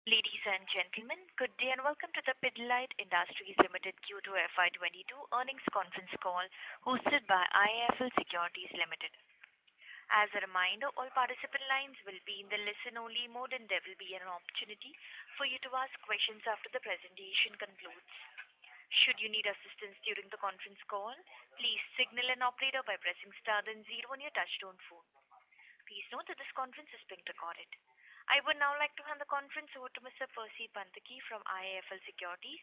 Ladies and gentlemen, good day and welcome to the Pidilite Industries Limited Q2 FY22 earnings conference call hosted by IIFL Securities Limited. As a reminder, all participant lines will be in the listen-only mode and there will be an opportunity for you to ask questions after the presentation concludes. Should you need assistance during the conference call, please signal an operator by pressing star then zero on your touchtone phone. Please note that this conference is being recorded. I would now like to hand the conference over to Mr. Percy Panthaki from IIFL Securities.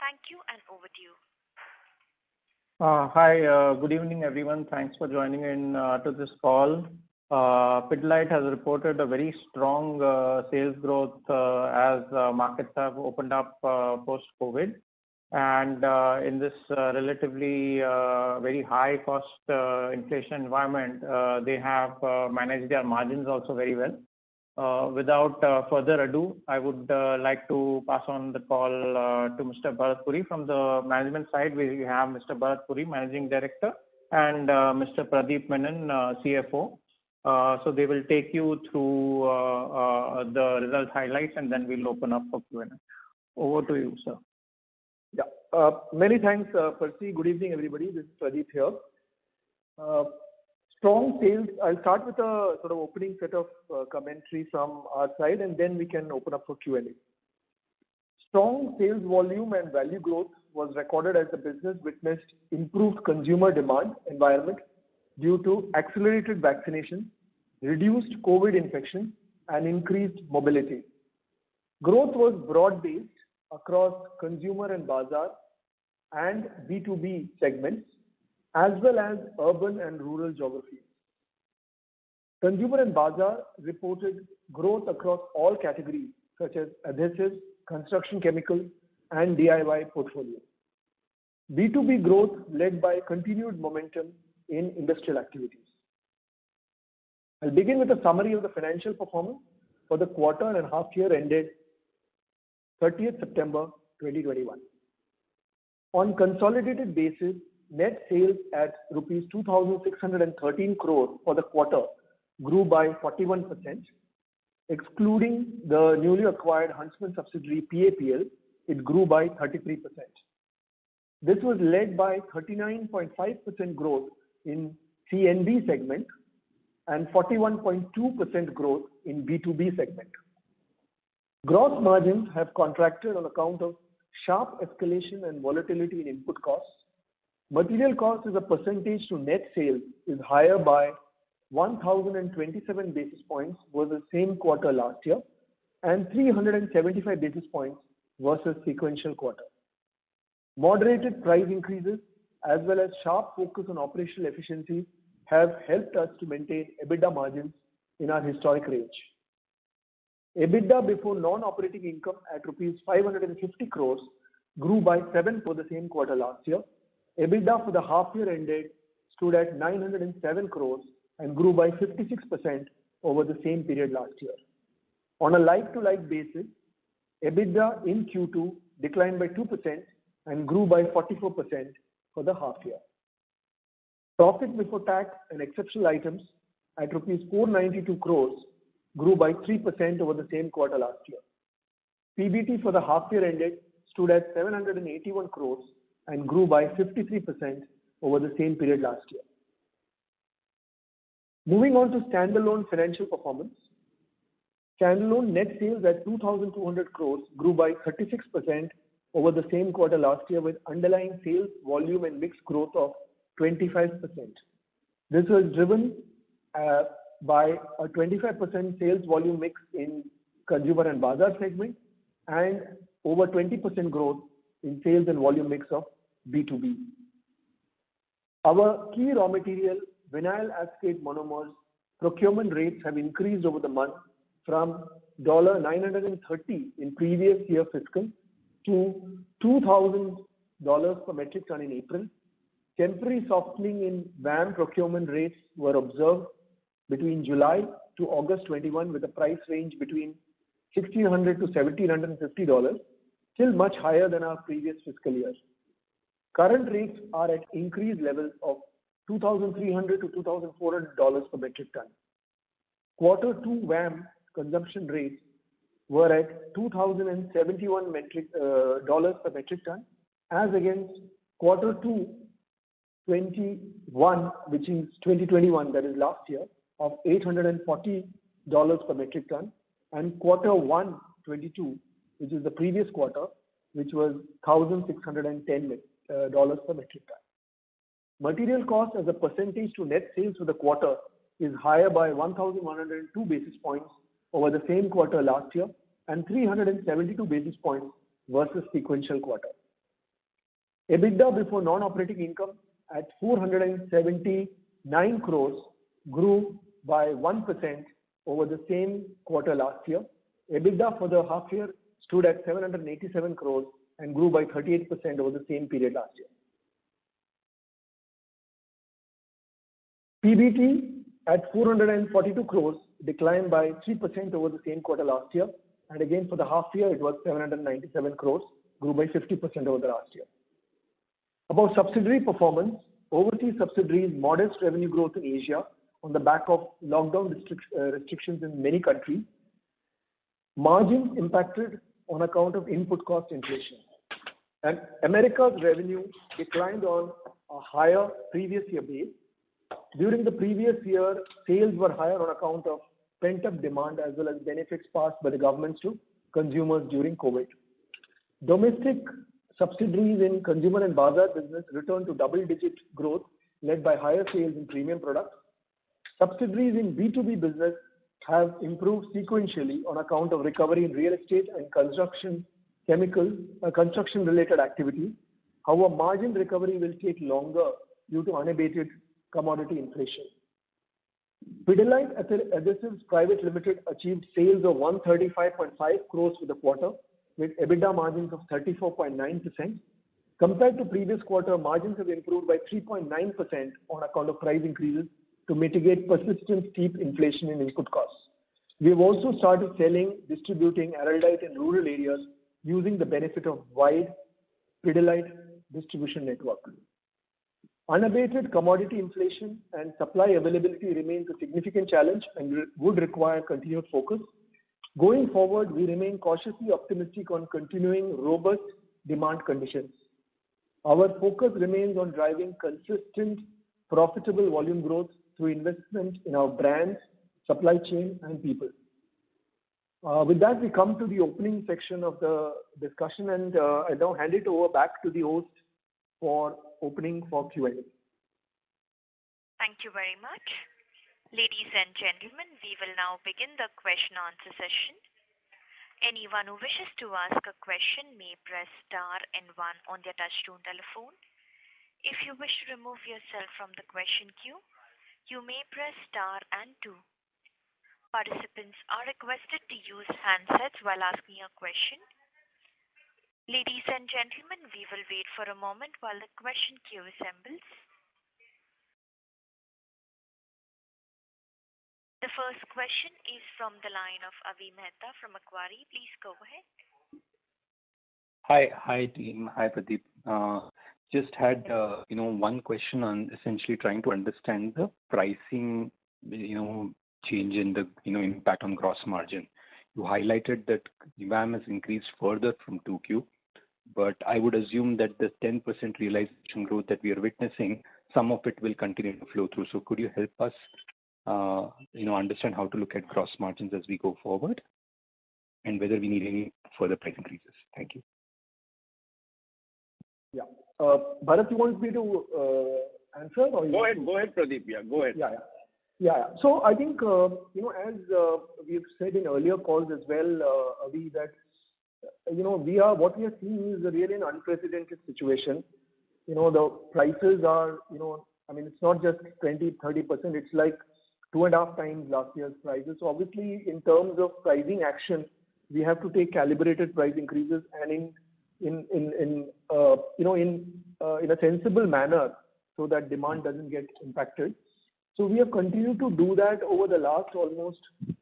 Thank you and over to you. Hi, good evening everyone. Thanks for joining in to this call. Pidilite has reported a very strong sales growth as markets have opened up post-COVID. And in this relatively very high cost inflation environment, they have managed their margins also very well. Without further ado, I would like to pass on the call to Mr. Bharat Puri. From the management side, we have Mr. Bharat Puri, Managing Director, and Mr. Pradip Menon, CFO. So they will take you through the result highlights and then we'll open up for Q&A. Over to you, sir. Yeah, many thanks, Percy. Good evening, everybody. This is Pradip here. Strong sales. I'll start with a sort of opening set of commentary from our side and then we can open up for Q&A. Strong sales volume and value growth was recorded as the business witnessed improved consumer demand environment due to accelerated vaccination, reduced COVID infection and increased mobility. Growth was broad-based across consumer and bazaar and B2B segments, as well as urban and rural geographies. Consumer and bazaar reported growth across all categories such as adhesives, construction chemicals, and DIY portfolio. B2B growth led by continued momentum in industrial activities. I'll begin with a summary of the financial performance for the quarter and half year ended 30th September 2021. On consolidated basis, net sales at rupees 2,613 crore for the quarter grew by 41%. Excluding the newly acquired Huntsman subsidiary PAPL, it grew by 33%. This was led by 39.5% growth in C&B segment and 41.2% growth in B2B segment. Gross margins have contracted on account of sharp escalation and volatility in input costs. Material cost as a percentage to net sales is higher by 1,027 basis points versus same quarter last year and 375 basis points versus sequential quarter. Moderated price increases as well as sharp focus on operational efficiency have helped us to maintain EBITDA margins in our historic range. EBITDA before non-operating income at rupees 550 crores grew by 7% for the same quarter last year. EBITDA for the half year ended stood at 907 crores and grew by 56% over the same period last year. On a like-to-like basis, EBITDA in Q2 declined by 2% and grew by 44% for the half year. Profit before tax and exceptional items at rupees 492 crores grew by 3% over the same quarter last year. PBT for the half year ended stood at 781 crores and grew by 53% over the same period last year. Moving on to standalone financial performance. Standalone net sales at 2,200 crores grew by 36% over the same quarter last year with underlying sales volume and mix growth of 25%. This was driven by a 25% sales volume mix in consumer and bazaar segment and over 20% growth in sales and volume mix of B2B. Our key raw material, vinyl acetate monomers, procurement rates have increased over the month from $930 in previous year fiscal to $2,000 per metric ton in April. Temporary softening in VAM procurement rates were observed between July to August 21 with a price range between $1,600 to $1,750, still much higher than our previous fiscal year. Current rates are at increased levels of $2,300 to $2,400 per metric ton. Quarter 2 VAM consumption rates were at $2,071 dollars per metric ton, as against quarter 2 21, which is 2021, that is last year, of $840 per metric ton, and quarter 1 22, which is the previous quarter, which was $1,610 per metric ton. Material cost as a percentage to net sales for the quarter is higher by 1,102 basis points over the same quarter last year and 372 basis points versus sequential quarter. EBITDA before non-operating income at 479 crores grew by 1% over the same quarter last year. EBITDA for the half year stood at 787 crores and grew by 38% over the same period last year. PBT at 442 crores declined by 3% over the same quarter last year, and again for the half year it was 797 crores, grew by 50% over the last year. About subsidiary performance, overseas subsidiaries modest revenue growth in Asia on the back of lockdown restrictions in many countries. Margins impacted on account of input cost inflation. And America's revenue declined on a higher previous year base. During the previous year, sales were higher on account of pent-up demand as well as benefits passed by the governments to consumers during COVID. Domestic subsidiaries in consumer and bazaar business returned to double-digit growth led by higher sales in premium products. Subsidiaries in B2B business have improved sequentially on account of recovery in real estate and construction-related activities. However, margin recovery will take longer due to unabated commodity inflation. Pidilite Adhesives Private Limited achieved sales of 135.5 crores for the quarter with EBITDA margins of 34.9%. Compared to previous quarter, margins have improved by 3.9% on account of price increases to mitigate persistent steep inflation in input costs. We have also started selling, distributing Araldite in rural areas using the benefit of wide Pidilite distribution network. Unabated commodity inflation and supply availability remains a significant challenge and would require continued focus. Going forward, we remain cautiously optimistic on continuing robust demand conditions. Our focus remains on driving consistent, profitable volume growth through investment in our brands, supply chain, and people. With that, we come to the opening section of the discussion, and I now hand it over back to the host for opening for Q&A. Thank you very much. Ladies and gentlemen, we will now begin the question-answer session. Anyone who wishes to ask a question may press star and 1 on their touchtone telephone. If you wish to remove yourself from the question queue, you may press star and 2. Participants are requested to use handsets while asking a question. Ladies and gentlemen, we will wait for a moment while the question queue assembles. The first question is from the line of Avi Mehta from Macquarie. Please go ahead. Hi team. Hi Pradeep. Just had one question on essentially trying to understand the pricing change in the impact on gross margin. You highlighted that VAM has increased further from 2Q, but I would assume that the 10% realization growth that we are witnessing, some of it will continue to flow through. So could you help us understand how to look at gross margins as we go forward and whether we need any further price increases? Thank you. Yeah. Bharat, you want me to answer? Or Go ahead, Pradeep. Yeah, go ahead. Yeah. So I think, as we've said in earlier calls as well, Avi, that, what we are seeing is really an unprecedented situation. The prices are, it's not just 20, 30%, it's like 2.5 times last year's prices. So obviously, in terms of pricing action, we have to take calibrated price increases and in a sensible manner so that demand doesn't get impacted. So we have continued to do that over the last almost,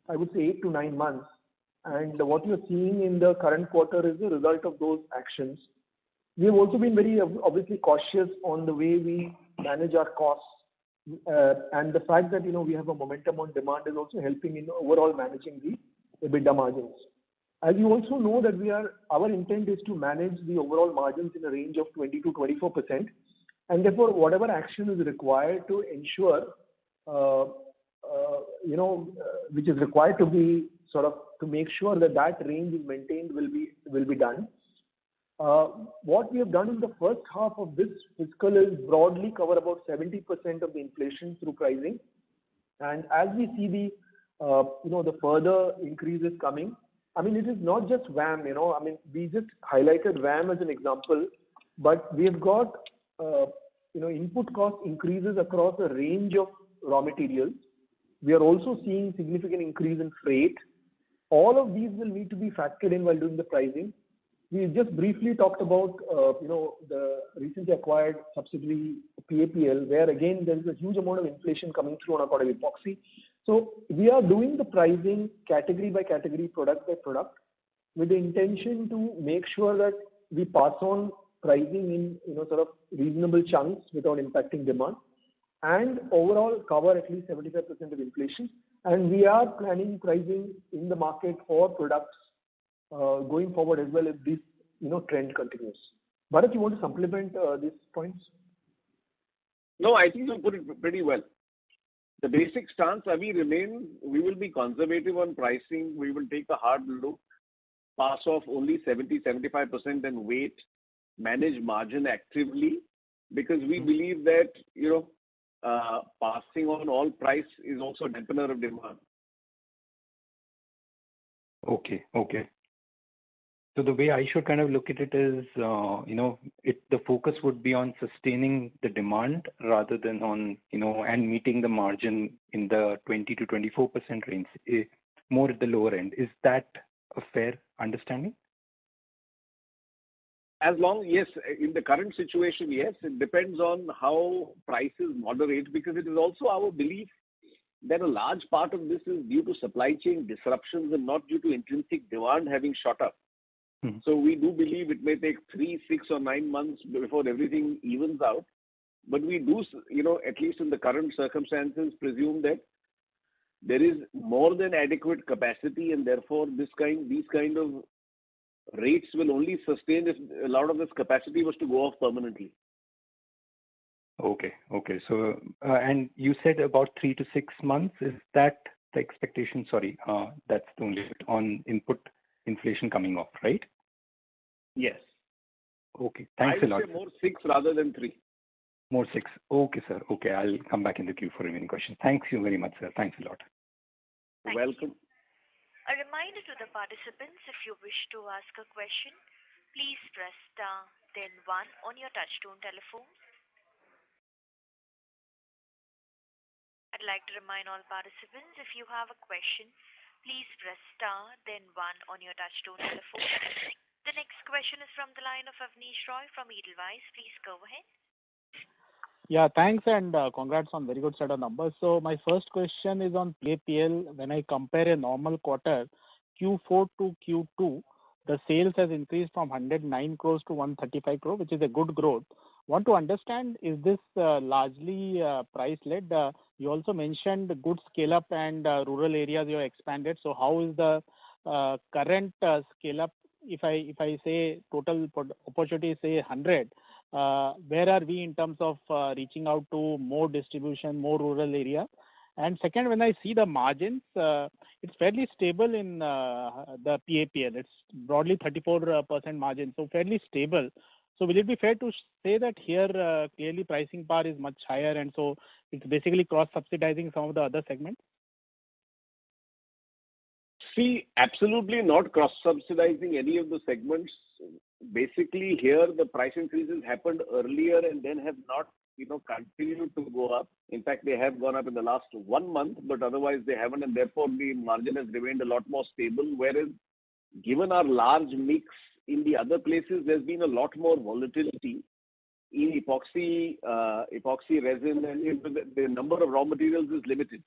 I would say, 8 to 9 months. And what you're seeing in the current quarter is the result of those actions. We have also been very obviously cautious on the way we manage our costs. And the fact that, we have a momentum on demand is also helping in overall managing the EBITDA margins. As you also know that our intent is to manage the overall margins in a range of 20 to 24%, and therefore whatever action is required to ensure, which is required to be sort of to make sure that that range is maintained will be done. What we have done in the first half of this fiscal is broadly cover about 70% of the inflation through pricing, and as we see the further increases coming, I mean, it is not just VAM, I mean, we just highlighted VAM as an example, but we have got, input cost increases across a range of raw materials. We are also seeing significant increase in freight. All of these will need to be factored in while doing the pricing. We just briefly talked about, the recently acquired subsidiary PAPL, where again there is a huge amount of inflation coming through on account of epoxy. So we are doing the pricing category by category, product by product, with the intention to make sure that we pass on pricing in sort of reasonable chunks without impacting demand, and overall cover at least 75% of inflation. And we are planning pricing in the market for products going forward as well if this trend continues. Bharat, you want to supplement these points? No, I think you put it pretty well. The basic stance, we will be conservative on pricing. We will take a hard look, pass off only 70-75% and wait, manage margin actively, because we believe that, passing on all price is also a dampener of demand. Okay. So the way I should kind of look at it is, the focus would be on sustaining the demand rather than on, and meeting the margin in the 20 to 24% range, more at the lower end. Is that a fair understanding? Yes, in the current situation, yes. It depends on how prices moderate, because it is also our belief that a large part of this is due to supply chain disruptions and not due to intrinsic demand having shot up. So we do believe it may take 3, 6 or 9 months before everything evens out. But we do, at least in the current circumstances, presume that there is more than adequate capacity, and therefore these kind of rates will only sustain if a lot of this capacity was to go off permanently. Okay. So, and you said about 3 to 6 months. Is that the expectation? Sorry, that's the only bit on input inflation coming off, right? Yes. Okay. Thanks a lot. I would say more 6 rather than 3. More 6. Okay, sir. Okay, I'll come back in the queue for remaining questions. Thank you very much, sir. Thanks a lot. Thank Welcome. you. A reminder to the participants, if you wish to ask a question, please press star, then 1 on your touchtone telephone. I'd like to remind all participants, if you have a question, please press star, then 1 on your touchtone telephone. The next question is from the line of Avnish Roy from Edelweiss. Please go ahead. Yeah, thanks, and congrats on very good set of numbers. So my first question is on PAPL. When I compare a normal quarter, Q4 to Q2, the sales has increased from 109 crores to 135 crores, which is a good growth. Want to understand, is this largely price-led? You also mentioned good scale-up and rural areas you have expanded. So how is the current scale-up? If I say total opportunity, say 100, where are we in terms of reaching out to more distribution, more rural area? And second, when I see the margins, it's fairly stable in the PAPL. It's broadly 34% margin, so fairly stable. So will it be fair to say that here clearly pricing power is much higher, and so it's basically cross-subsidizing some of the other segments? See, absolutely not cross-subsidizing any of the segments. Basically, here the price increases happened earlier and then have not, continued to go up. In fact, they have gone up in the last 1 month, but otherwise they haven't, and therefore the margin has remained a lot more stable. Whereas, given our large mix in the other places, there's been a lot more volatility in epoxy resin, and the number of raw materials is limited.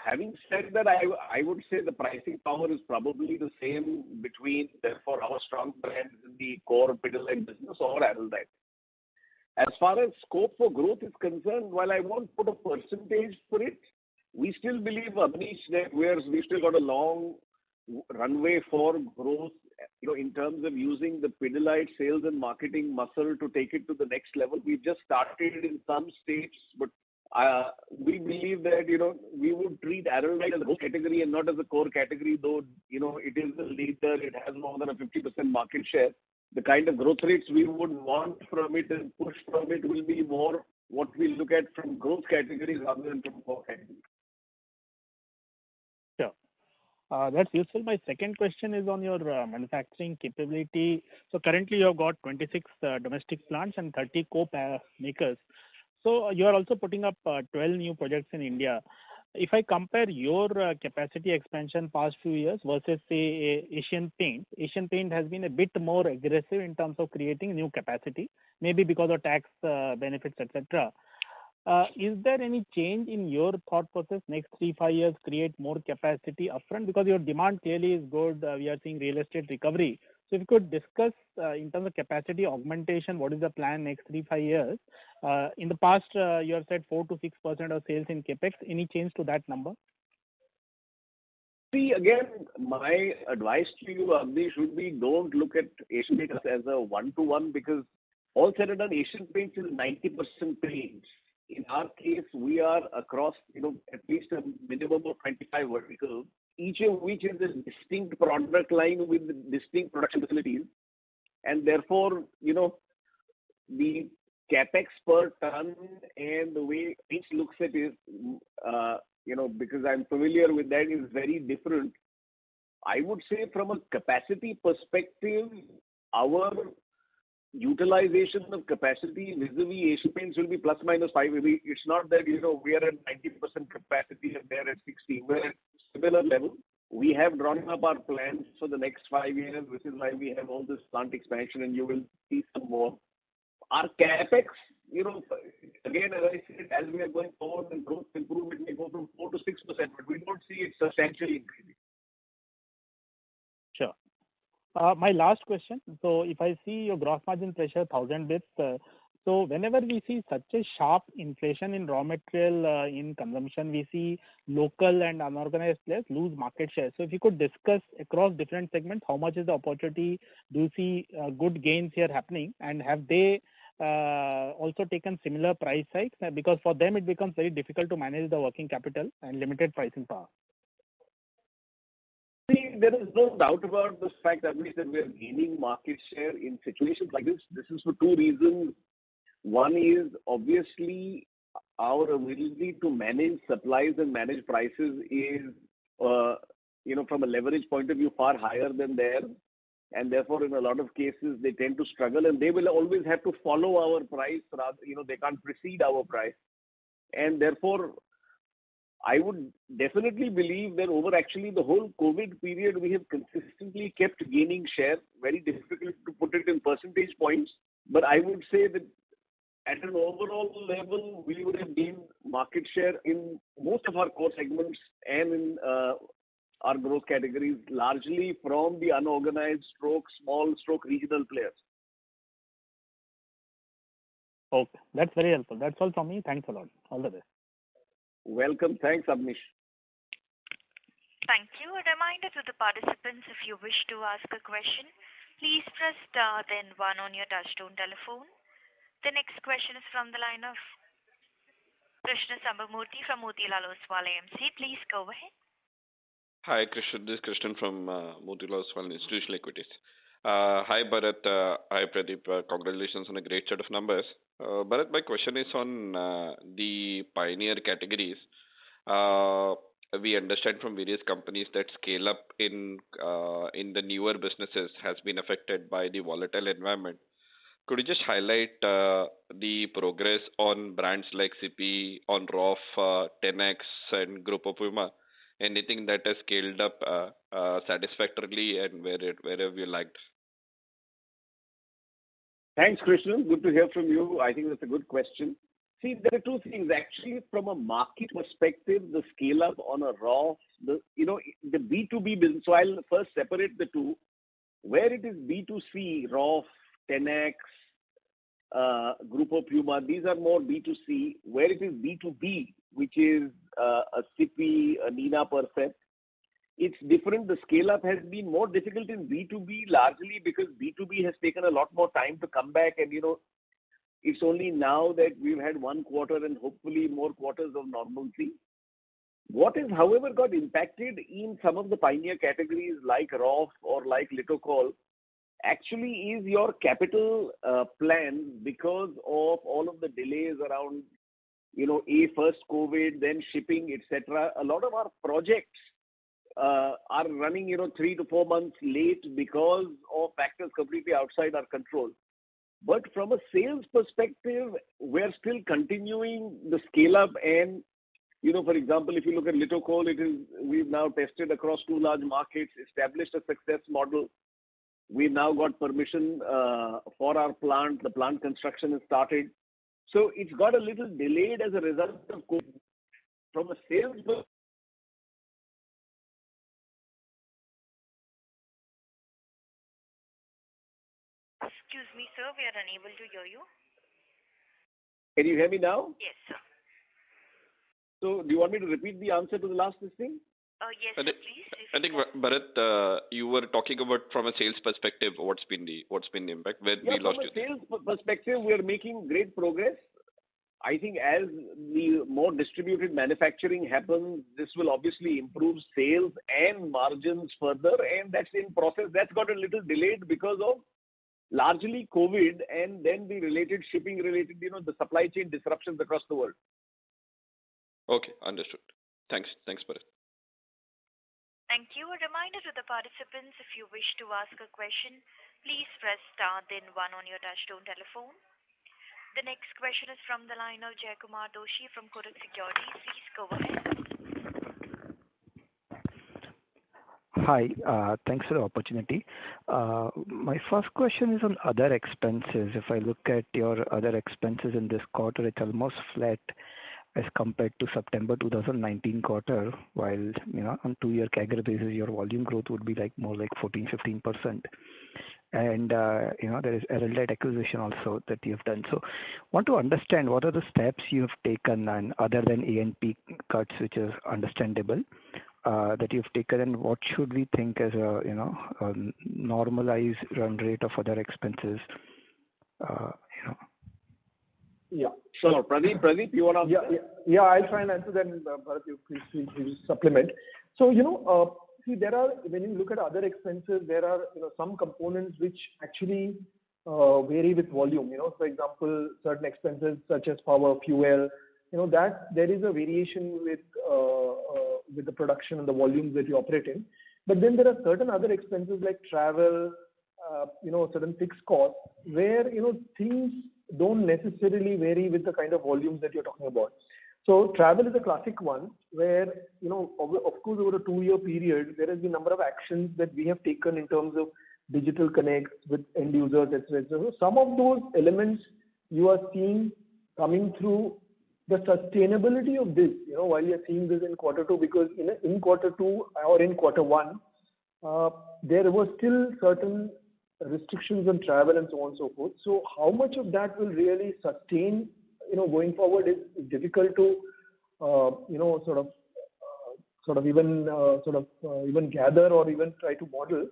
Having said that, I would say the pricing power is probably the same between, therefore, our strong brands in the core Pidilite business or Araldite. As far as scope for growth is concerned, while I won't put a percentage for it, we still believe, Avnish, that we've still got a long runway for growth, in terms of using the Pidilite sales and marketing muscle to take it to the next level. We've just started in some states, but we believe that, we would treat Araldite as a growth category and not as a core category, though, it is the leader, it has more than a 50% market share. The kind of growth rates we would want from it and push from it will be more what we look at from growth categories rather than from core categories. Sure. That's useful. My second question is on your manufacturing capability. So currently you have got 26 domestic plants and 30 co-makers. So you are also putting up 12 new projects in India. If I compare your capacity expansion past few years versus say Asian Paint has been a bit more aggressive in terms of creating new capacity, maybe because of tax benefits, etc. Is there any change in your thought process next 3-5 years create more capacity upfront? Because your demand clearly is good. We are seeing real estate recovery. So if you could discuss in terms of capacity augmentation, what is the plan next 3-5 years? In the past, you have said 4 to 6% of sales in capex. Any change to that number? See, again, my advice to you, Abneesh, would be don't look at Asian Paints as a one-to-one, because all said and done, Asian Paints is 90% paints. In our case, we are across, at least a minimum of 25 verticals, each of which is a distinct product line with distinct production facilities. And therefore, the capex per ton and the way each looks at it, because I'm familiar with that, is very different. I would say from a capacity perspective, our utilization of capacity vis-a-vis Asian Paints will be plus minus 5. It's not that, we are at 90% capacity and they're at 60. We're at similar level. We have drawn up our plans for the next 5 years, which is why we have all this plant expansion, and you will see some more. Our capex, again, as I said, as we are going forward and growth improvement may go from 4 to 6%, but we don't see it substantially increasing. Sure. My last question. So if I see your gross margin pressure 1,000 bits, so whenever we see such a sharp inflation in raw material in consumption, we see local and unorganized players lose market share. So if you could discuss across different segments, how much is the opportunity? Do you see good gains here happening? And have they also taken similar price hikes? Because for them, it becomes very difficult to manage the working capital and limited pricing power. See, there is no doubt about the fact that we are gaining market share in situations like this. This is for two reasons. One is obviously our ability to manage supplies and manage prices is, from a leverage point of view, far higher than theirs. And therefore, in a lot of cases, they tend to struggle and they will always have to follow our price. Rather, they can't precede our price. And therefore, I would definitely believe that over actually the whole COVID period, we have consistently kept gaining share. Very difficult to put it in percentage points, but I would say that at an overall level, we would have gained market share in most of our core segments and in our growth categories, largely from the unorganized small regional players. Okay, that's very helpful. That's all from me. Thanks a lot. All the best. Welcome. Thanks, Abneesh. Thank you. A reminder to the participants, if you wish to ask a question, please press star then 1 on your touchtone telephone. The next question is from the line of Krishna Sambamoorthy from Motilal Oswal AMC. Please go ahead. Hi, Krishna. This is Krishna from Motilal Oswal Institutional Equities. Hi, Bharat. Hi, Pradeep. Congratulations on a great set of numbers. Bharat, my question is on the pioneer categories. We understand from various companies that scale up in the newer businesses has been affected by the volatile environment. Could you just highlight the progress on brands like CP, on ROF, 10X, and Grupo Puma? Anything that has scaled up satisfactorily and where have you lagged? Thanks, Krishna. Good to hear from you. I think that's a good question. See, there are two things. Actually, from a market perspective, the scale up on a ROF, the B2B business. So I'll first separate the two. Where it is B2C, ROF, 10X, Grupo Puma, these are more B2C. Where it is B2B, which is a CP, a Nina Percept, it's different. The scale up has been more difficult in B2B, largely because B2B has taken a lot more time to come back, and it's only now that we've had one quarter and hopefully more quarters of normalcy. What is, however, got impacted in some of the pioneer categories like ROF or like Litokol actually is your capital plan, because of all of the delays around, first COVID, then shipping, etc. A lot of our projects are running, 3 to 4 months late because of factors completely outside our control. But from a sales perspective, we're still continuing the scale up. And, for example, if you look at Litokol, we've now tested across 2 large markets, established a success model. We've now got permission for our plant. The plant construction has started. So it's got a little delayed as a result of COVID. From a sales perspective, Excuse me, sir, we are unable to hear you. can you hear me now? Yes, sir. So do you want me to repeat the answer to the last thing? Yes, I sir, think, please. I think Bharat, you were talking about from a sales perspective, what's been the impact? Where we lost you. From a sales perspective, we are making great progress. I think as the more distributed manufacturing happens, this will obviously improve sales and margins further, and that's in process. That's got a little delayed because of largely COVID and then the related shipping related, the supply chain disruptions across the world. Okay, understood. Thanks, Bharat. Thank you. A reminder to the participants, if you wish to ask a question, please press star then 1 on your touchtone telephone. The next question is from the line of Jaykumar Doshi from Kotak Securities. Please go ahead. Hi, thanks for the opportunity. My first question is on other expenses. If I look at your other expenses in this quarter, it's almost flat as compared to September 2019 quarter, while on 2-year CAGR basis, your volume growth would be more like 14-15%. And there is Araldite acquisition also that you have done. So want to understand what are the steps you have taken, and other than A&P cuts, which is understandable, that you've taken, and what should we think as a normalized run rate of other expenses? Yeah. Sure. Pradeep, you want to? Yeah. I'll try and answer that. Bharat, you please supplement. So see, when you look at other expenses, there are some components which actually vary with volume. For example, certain expenses such as power, fuel, that there is a variation with the production and the volumes that you operate in. But then there are certain other expenses like travel, certain fixed costs where things don't necessarily vary with the kind of volumes that you're talking about. So travel is a classic one where, of course, over a 2-year period, there has been a number of actions that we have taken in terms of digital connects with end users, etc. So some of those elements you are seeing coming through the sustainability of this, while you're seeing this in quarter 2, because in quarter 2 or in quarter 1, there were still certain restrictions on travel and so on and so forth. So how much of that will really sustain, going forward is difficult to, even gather or even try to model.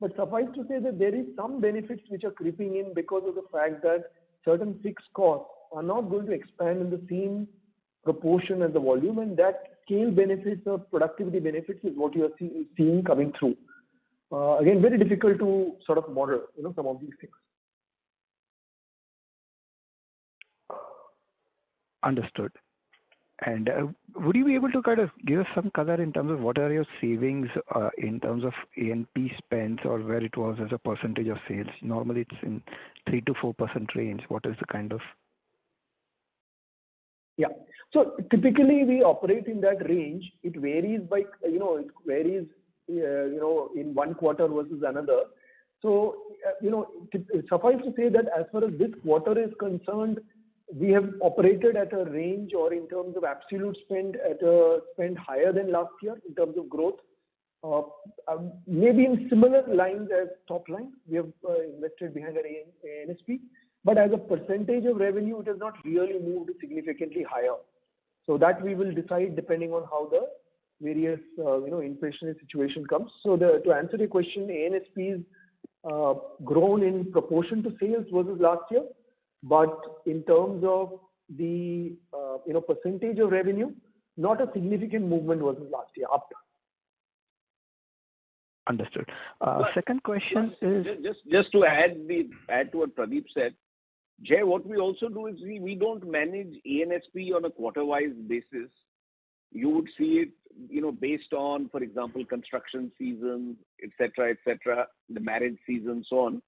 But suffice to say that there is some benefits which are creeping in because of the fact that certain fixed costs are not going to expand in the same proportion as the volume, and that scale benefits or productivity benefits is what you are seeing coming through. Again, very difficult to sort of model, some of these things. Understood. And would you be able to kind of give us some color in terms of what are your savings in terms of A&P spends, or where it was as a percentage of sales? Normally it's in 3 to 4% range. What is the kind of? Yeah. So typically we operate in that range. It varies by, in one quarter versus another. So, suffice to say that as far as this quarter is concerned, we have operated at a range, or in terms of absolute spend, at a spend higher than last year in terms of growth. Maybe in similar lines as top line, we have invested behind our A&SP, but as a percentage of revenue, it has not really moved significantly higher. So that we will decide depending on how the various inflationary situation comes. So to answer your question, ANSPs grown in proportion to sales versus last year, but in terms of the percentage of revenue, not a significant movement versus last year, up. Understood. Second question is just to add to what Pradeep said, Jay, what we also do is we don't manage ANSP on a quarter-wise basis. You would see it, based on, for example, construction season, etc., the marriage season, so on.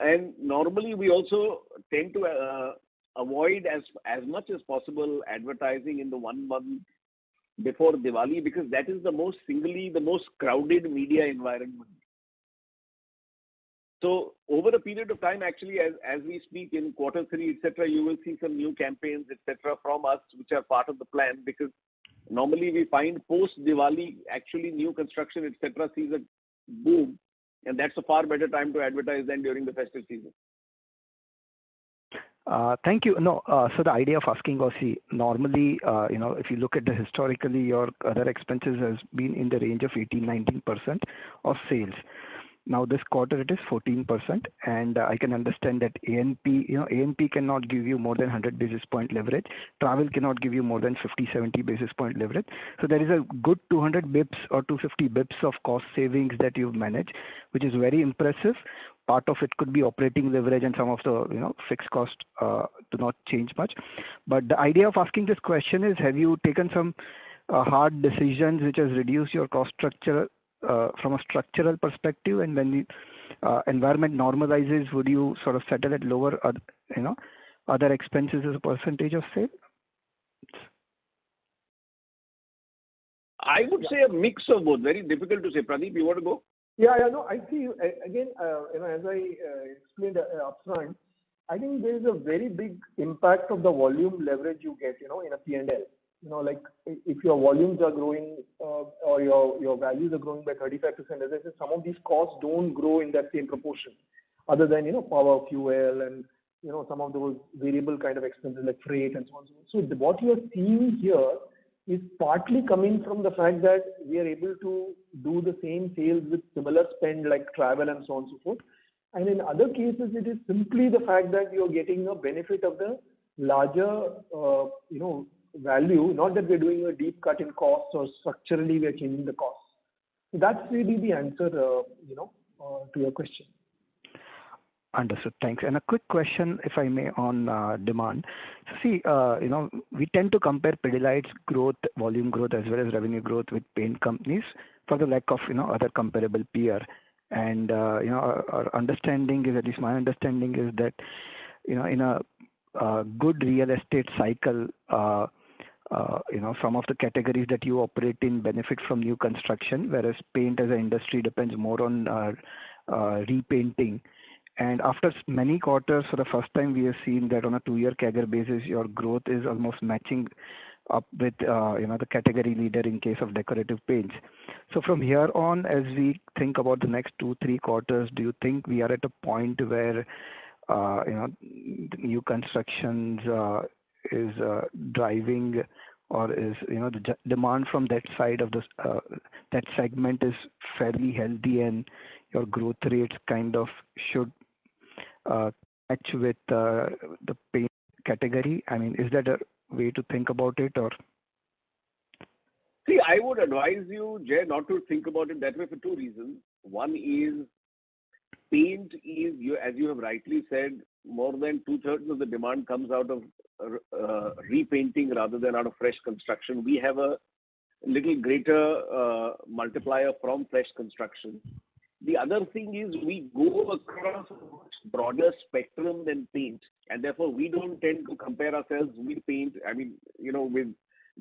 And normally we also tend to avoid as much as possible advertising in the 1 month before Diwali, because that is the most crowded media environment. So over a period of time, actually, as we speak in quarter 3, etc., you will see some new campaigns, etc., from us, which are part of the plan, because normally we find post Diwali, actually new construction, etc., sees a boom, and that's a far better time to advertise than during the festive season. Thank you. No, so the idea of asking was, normally, if you look at the historically, your other expenses has been in the range of 18-19% of sales. Now this quarter it is 14%, and I can understand that A&P cannot give you more than 100 basis point leverage. Travel cannot give you more than 50-70 basis point leverage. So there is a good 200 bips or 250 bips of cost savings that you've managed, which is very impressive. Part of it could be operating leverage, and some of the fixed cost do not change much. But the idea of asking this question is, have you taken some hard decisions which has reduced your cost structure from a structural perspective, and when the environment normalizes, would you sort of settle at lower other expenses as a percentage of sales? I would say a mix of both. Very difficult to say. Pradeep, you want to go? Yeah, no, I see. Again, as I explained upfront, I think there is a very big impact of the volume leverage you get, in a P&L. Like if your volumes are growing or your values are growing by 35%, as I said, some of these costs don't grow in that same proportion, other than power, fuel, and some of those variable kind of expenses like freight and so on. So what you are seeing here is partly coming from the fact that we are able to do the same sales with similar spend like travel and so on and so forth. And in other cases, it is simply the fact that you're getting a benefit of the larger, value, not that we're doing a deep cut in costs or structurally we are changing the costs. So that's really the answer, to your question. Understood. Thanks. And a quick question, if I may, on demand. So see, we tend to compare Pidilite's growth, volume growth, as well as revenue growth with paint companies for the lack of, other comparable peer. And, our understanding is, at least my understanding is that, in a good real estate cycle, some of the categories that you operate in benefit from new construction, whereas paint as an industry depends more on repainting. And after many quarters, for the first time, we have seen that on a 2-year CAGR basis, your growth is almost matching up with the category leader in case of decorative paints. So from here on, as we think about the next 2-3 quarters, do you think we are at a point where new constructions is driving, or is the demand from that side of that segment is fairly healthy, and your growth rates kind of should match with the paint category? I mean, is that a way to think about it, or? See, I would advise you, Jay, not to think about it that way for 2 reasons. One is paint is, as you have rightly said, more than 2/3 of the demand comes out of repainting rather than out of fresh construction. We have a little greater multiplier from fresh construction. The other thing is we go across a much broader spectrum than paint, and therefore we don't tend to compare ourselves with paint. I mean, with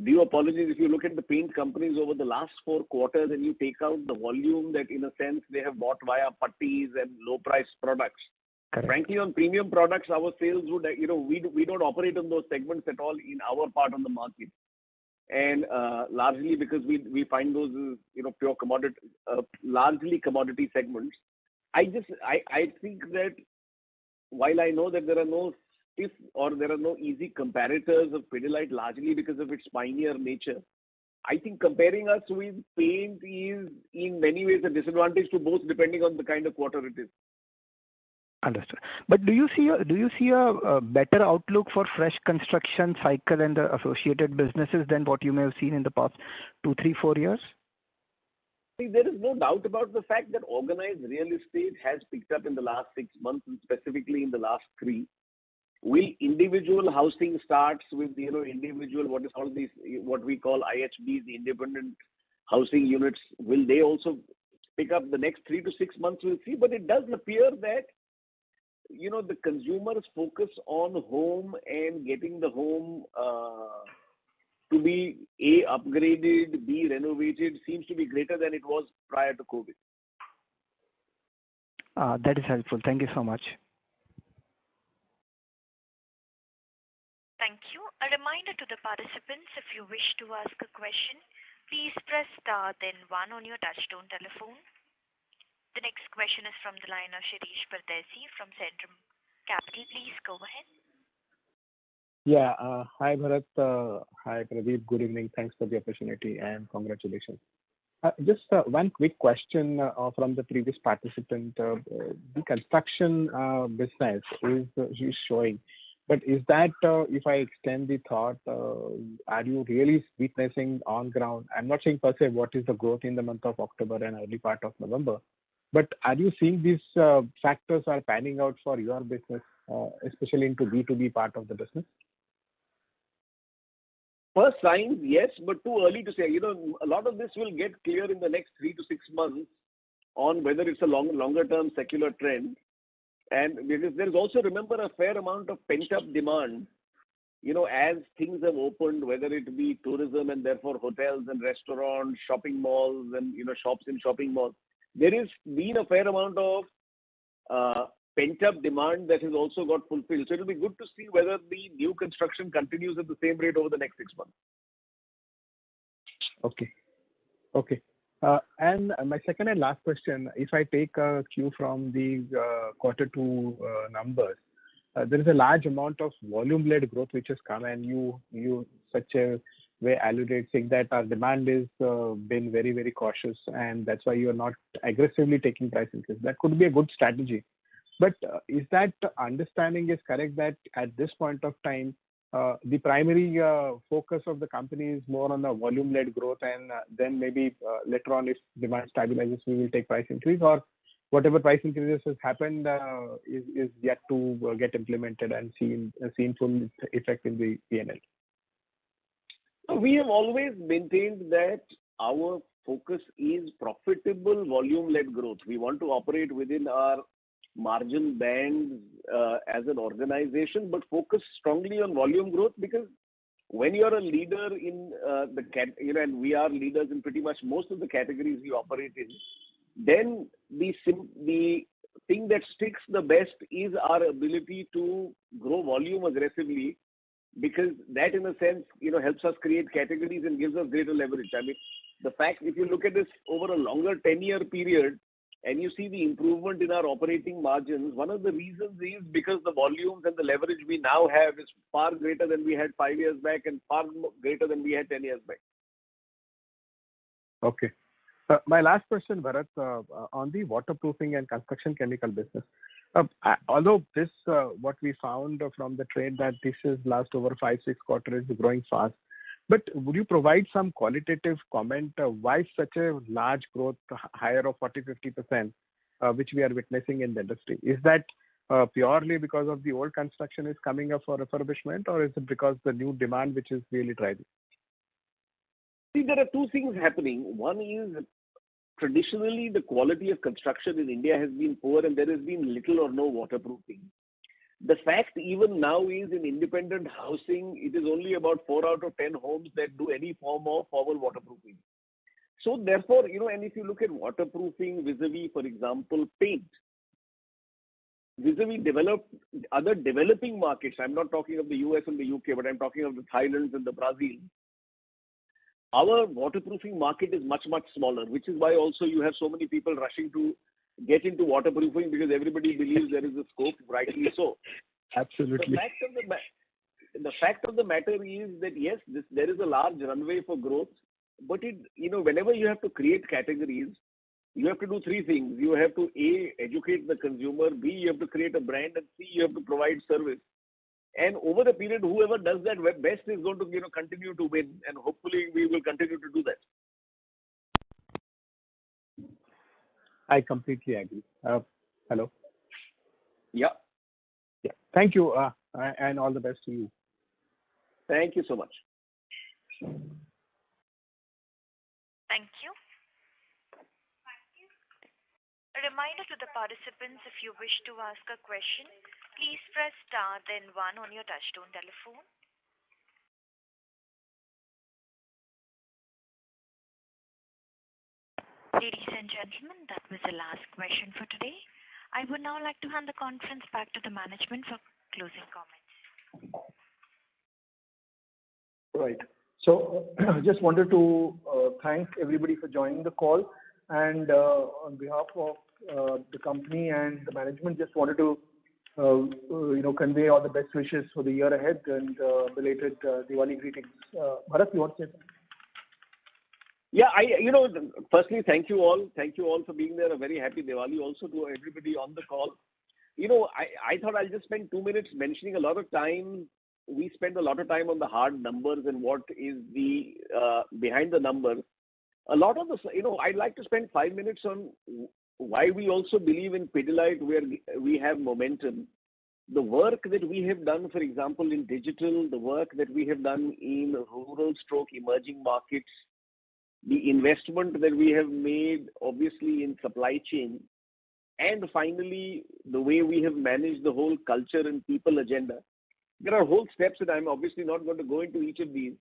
due apologies, if you look at the paint companies over the last 4 quarters and you take out the volume that in a sense they have bought via putties and low price products. Correct. Frankly, on premium products, our sales would, we don't operate in those segments at all in our part of the market. And largely because we find those, pure commodity, largely commodity segments. I think that while I know that there are no easy comparators of Pidilite, largely because of its pioneer nature, I think comparing us with paint is in many ways a disadvantage to both, depending on the kind of quarter it is. Understood. But do you see a better outlook for fresh construction cycle and the associated businesses than what you may have seen in the past 2, 3, 4 years? See, there is no doubt about the fact that organized real estate has picked up in the last 6 months, and specifically in the last 3. Will individual housing starts with individual what we call IHBs, the independent housing units, will they also pick up the next 3 to 6 months? We'll see. But it does appear that the consumer's focus on home and getting the home to be A, upgraded, B, renovated seems to be greater than it was prior to COVID. That is helpful. Thank you so much. Thank you. A reminder to the participants, if you wish to ask a question, please press star then 1 on your touchtone telephone. The next question is from the line of Shirish Pardesi from Centrum Capital. Please go ahead. Yeah. Hi, Bharat. Hi, Pradeep. Good evening. Thanks for the opportunity and congratulations. Just one quick question from the previous participant. The construction business is showing. But is that, if I extend the thought, are you really witnessing on ground? I'm not saying per se what is the growth in the month of October and early part of November, but are you seeing these factors are panning out for your business, especially into B2B part of the business? First signs, yes, but too early to say. A lot of this will get clear in the next 3 to 6 months on whether it's a longer term secular trend. And because there's also, remember, a fair amount of pent-up demand, as things have opened, whether it be tourism and therefore hotels and restaurants, shopping malls and, shops in shopping malls. There has been a fair amount of pent-up demand that has also got fulfilled. So it'll be good to see whether the new construction continues at the same rate over the next 6 months. Okay. And my second and last question, if I take a cue from the quarter 2 numbers, there is a large amount of volume-led growth which has come, and you such a way alluded saying that our demand is been very, very cautious, and that's why you are not aggressively taking price increase. That could be a good strategy. But is that understanding is correct that at this point of time, the primary focus of the company is more on the volume-led growth, and then maybe later on, if demand stabilizes, we will take price increase, or whatever price increases has happened is yet to get implemented and seen full effect in the P&L? We have always maintained that our focus is profitable volume-led growth. We want to operate within our margin bands as an organization, but focus strongly on volume growth, because when you're a leader in and we are leaders in pretty much most of the categories we operate in, then the thing that sticks the best is our ability to grow volume aggressively, because that in a sense helps us create categories and gives us greater leverage. I mean, the fact, if you look at this over a longer 10-year period, and you see the improvement in our operating margins, one of the reasons is because the volumes and the leverage we now have is far greater than we had 5 years back and far greater than we had 10 years back. Okay. My last question, Bharat, on the waterproofing and construction chemical business. Although this, what we found from the trade that this is last over 5-6 quarters is growing fast, but would you provide some qualitative comment why such a large growth, higher of 40-50%, which we are witnessing in the industry? Is that purely because of the old construction is coming up for refurbishment, or is it because the new demand which is really driving? See, there are two things happening. One is, traditionally, the quality of construction in India has been poor and there has been little or no waterproofing. The fact even now is, in independent housing, it is only about 4 out of 10 homes that do any form of formal waterproofing. So therefore, and if you look at waterproofing vis-a-vis, for example, paint, vis-a-vis other developing markets, I'm not talking of the US and the UK, but I'm talking of the Thailands and the Brazil. Our waterproofing market is much, much smaller, which is why also you have so many people rushing to get into waterproofing, because everybody believes there is a scope, rightly so. Absolutely. The fact of the matter is that yes, there is a large runway for growth. But whenever you have to create categories, you have to do three things. You have to A, educate the consumer, B, you have to create a brand, and C, you have to provide service. And over the period, whoever does that best is going to continue to win, and hopefully we will continue to do that. I completely agree. Hello. Yeah. Yeah. Thank you, and all the best to you. Thank you so much. Thank you. A reminder to the participants, if you wish to ask a question, please press star then 1 on your touchtone telephone. Ladies and gentlemen, that was the last question for today. I would now like to hand the conference back to the management for closing comments. Right. So just wanted to thank everybody for joining the call, and on behalf of the company and the management, just wanted to convey all the best wishes for the year ahead and belated Diwali greetings. Bharat, you want to say something? Yeah, firstly, thank you all. Thank you all for being there. A very happy Diwali also to everybody on the call. I thought I'll just spend 2 minutes mentioning a lot of time. We spend a lot of time on the hard numbers and what is the behind the numbers. A lot of the, I'd like to spend 5 minutes on why we also believe in Pidilite, where we have momentum. The work that we have done, for example, in digital, the work that we have done in rural/emerging markets, the investment that we have made, obviously, in supply chain, and finally, the way we have managed the whole culture and people agenda. There are whole steps that I'm obviously not going to go into each of these.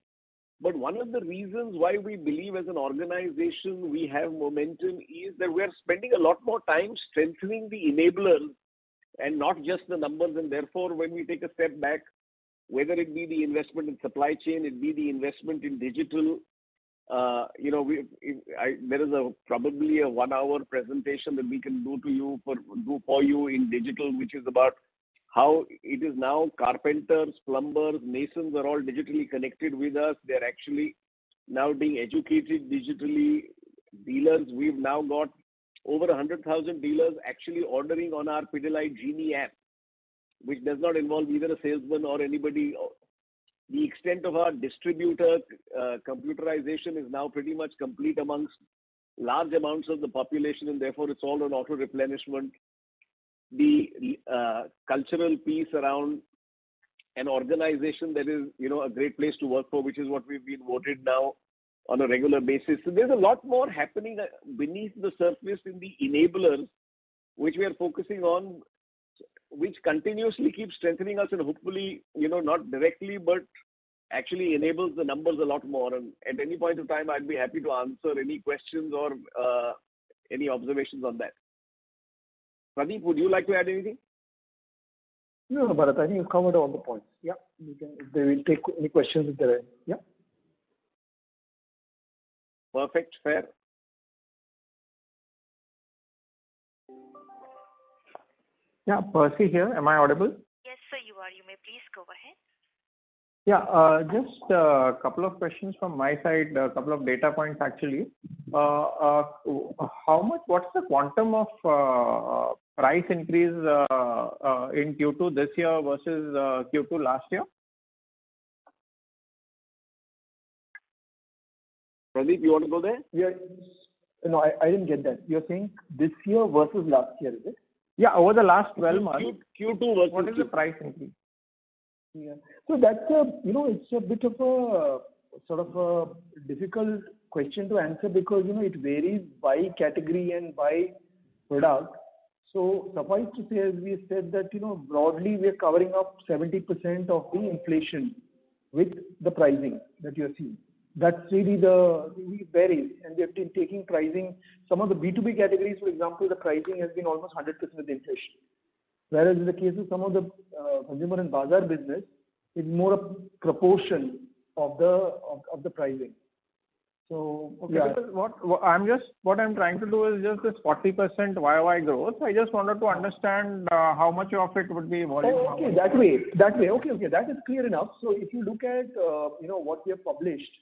But one of the reasons why we believe as an organization we have momentum is that we are spending a lot more time strengthening the enablers and not just the numbers. And therefore, when we take a step back, whether it be the investment in supply chain, it be the investment in digital, there is probably a 1-hour presentation that we can do for you in digital, which is about how it is now carpenters, plumbers, masons are all digitally connected with us. They're actually now being educated digitally. Dealers, we've now got over 100,000 dealers actually ordering on our Pidilite Genie app, which does not involve either a salesman or anybody. The extent of our distributor computerization is now pretty much complete amongst large amounts of the population, and therefore it's all on auto replenishment. The cultural piece around an organization that is, a great place to work for, which is what we've been voted now on a regular basis. So there's a lot more happening beneath the surface in the enablers, which we are focusing on, which continuously keeps strengthening us and hopefully, not directly, but actually enables the numbers a lot more. And at any point of time, I'd be happy to answer any questions or any observations on that. Pradeep, would you like to add anything? No, Bharat, I think you've covered all the points. Yeah, they will take any questions if there are. Yeah. Perfect, fair. Yeah, Percy here. Am I audible? Yes, sir, you are. You may please go ahead. Yeah, just a couple of questions from my side, a couple of data points actually. What's the quantum of price increase in Q2 this year versus Q2 last year? Pradeep, you want to go there? Yeah. No, I didn't get that. You're saying this year versus last year, is it? Yeah, over the last 12 months. Q2 versus what is the price increase? Yeah. So that's it's a bit of a sort of a difficult question to answer because, it varies by category and by product. So suffice to say, as we said that, broadly we are covering up 70% of the inflation with the pricing that you're seeing. That's really it varies, and we have been taking pricing. Some of the B2B categories, for example, the pricing has been almost 100% of the inflation. Whereas in the case of some of the consumer and bazaar business, it's more a proportion of the pricing. So okay, yeah. What I'm trying to do is just this 40% YOY growth. I just wanted to understand how much of it would be volume. Oh, okay, that way. Okay, that is clear enough. So if you look at what we have published,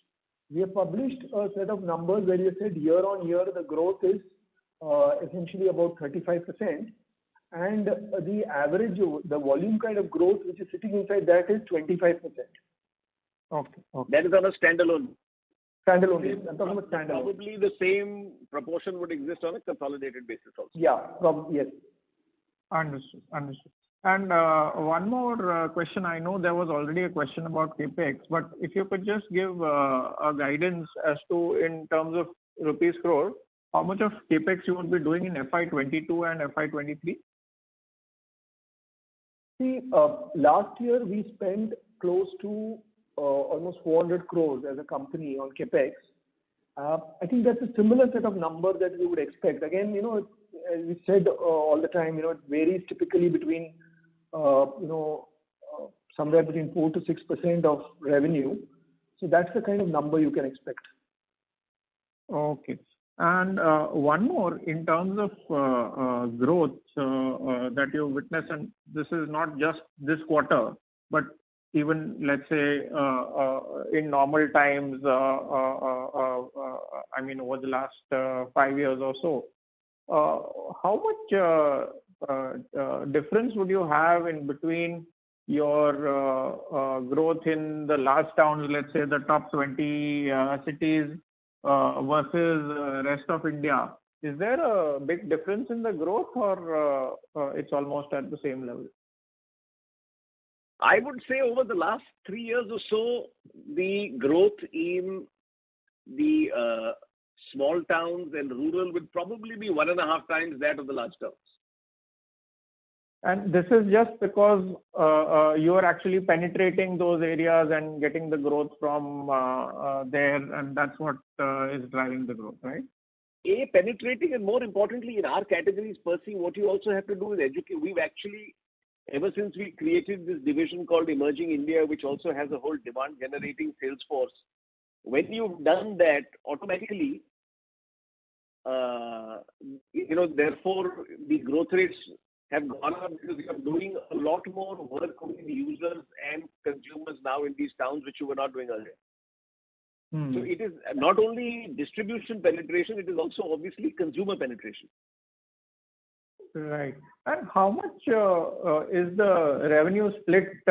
We have published a set of numbers where you said year on year the growth is essentially about 35%, and the average, the volume kind of growth which is sitting inside that is 25%. Okay. That is on a standalone. Standalone. I'm talking about standalone. Probably the same proportion would exist on a consolidated basis also. Yeah, probably, yes. Understood. And one more question. I know there was already a question about CapEx, but if you could just give a guidance as to, in terms of rupees crore, how much of CapEx you would be doing in FY22 and FY23? See, last year we spent close to almost 400 crores as a company on CapEx. I think that's a similar set of number that we would expect. Again, as we said all the time, it varies typically between, somewhere between 4 to 6% of revenue. So that's the kind of number you can expect. Okay. And one more, in terms of growth that you witness, and this is not just this quarter, but even, let's say, in normal times, I mean, over the last 5 years or so, how much difference would you have in between your growth in the large towns, let's say the top 20 cities, versus rest of India? Is there a big difference in the growth, or it's almost at the same level? I would say over the last 3 years or so, the growth in the small towns and rural would probably be 1.5 times that of the large towns. And this is just because you are actually penetrating those areas and getting the growth from there, and that's what is driving the growth, right? Penetrating, and more importantly, in our categories, Percy, what you also have to do is educate. We've actually, ever since we created this division called Emerging India, which also has a whole demand generating sales force, when you've done that, automatically, therefore the growth rates have gone up, because we are doing a lot more work with users and consumers now in these towns, which you were not doing earlier. So it is not only distribution penetration, it is also obviously consumer penetration. Right. And how much is the revenue split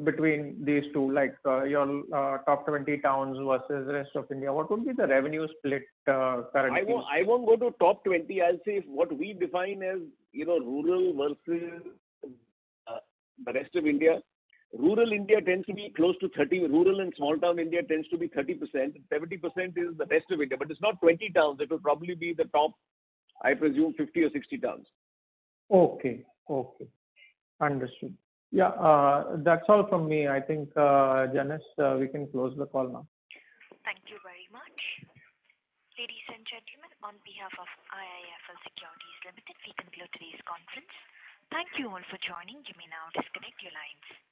between these two, like your top 20 towns versus the rest of India? What would be the revenue split currently? I won't go to top 20. I'll say what we define as rural versus the rest of India. Rural India tends to be close to 30. Rural and small town India tends to be 30%. 70% is the rest of India. But it's not 20 towns. It will probably be the top, I presume, 50 or 60 towns. Okay. Understood. Yeah, that's all from me. I think, Janice, we can close the call now. Thank you very much. Ladies and gentlemen, on behalf of IIFL Securities Limited, we conclude today's conference. Thank you all for joining. You may now disconnect your lines.